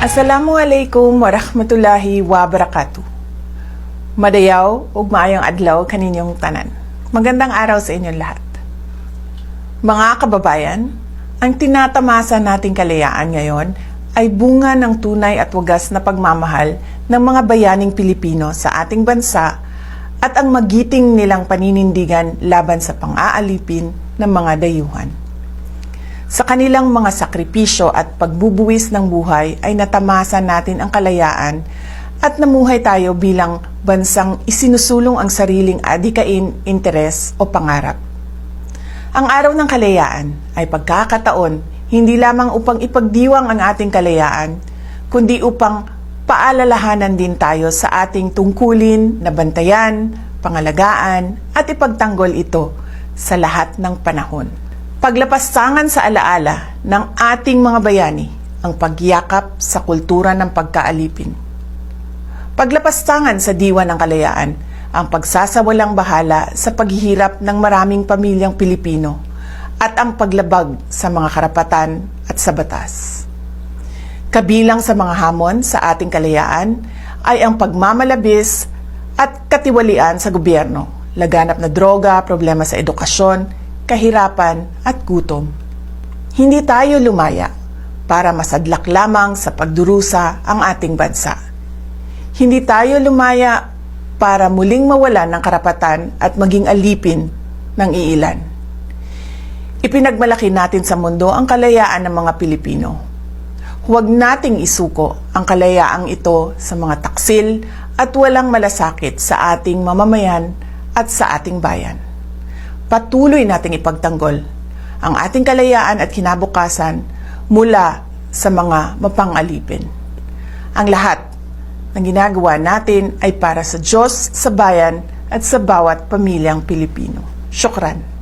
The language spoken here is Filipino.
Assalamualaikum warahmatullahi wabarakatuh. Madayaw ug maayong adlaw kaninyong tanan. Magandang araw sa inyong lahat. Mga kababayan, ang tinatamasa nating kalayaan ngayon ay bunga ng tunay at wagas na pagmamahal ng mga bayaning Pilipino sa ating bansa at ang magiting nilang paninindigan laban sa pang-aalipin ng mga dayuhan. Sa kanilang mga sakripisyo at pagbubuwis ng buhay ay natamasa natin ang kalayaan at namuhay tayo bilang bansang isinusulong ang sariling adikain, interes o pangarap. Ang araw ng kalayaan ay pagkakataon hindi lamang upang ipagdiwang ang ating kalayaan, kundi upang paalalahanan din tayo sa ating tungkulin na bantayan, pangalagaan at ipagtanggol ito sa lahat ng panahon. Paglapastangan sa alaala ng ating mga bayani ang pagyakap sa kultura ng pagkaalipin. Paglapastangan sa diwa ng kalayaan ang pagsasawalang bahala sa paghihirap ng maraming pamilyang Pilipino at ang paglabag sa mga karapatan at sa batas. Kabilang sa mga hamon sa ating kalayaan ay ang pagmamalabis at katiwalian sa gobyerno, laganap na droga, problema sa edukasyon, kahirapan at gutom. Hindi tayo lumaya para masadlak lamang sa pagdurusa ang ating bansa. Hindi tayo lumaya para muling mawalan ng karapatan at maging alipin ng iilan. Ipinagmalaki natin sa mundo ang kalayaan ng mga Pilipino. Huwag nating isuko ang kalayaang ito sa mga taksil at walang malasakit sa ating mamamayan at sa ating bayan. Patuloy nating ipagtanggol ang ating kalayaan at kinabukasan mula sa mga mapang-alipin. Ang lahat ng ginagawa natin ay para sa Diyos, sa bayan at sa bawat pamilyang Pilipino. Syukran.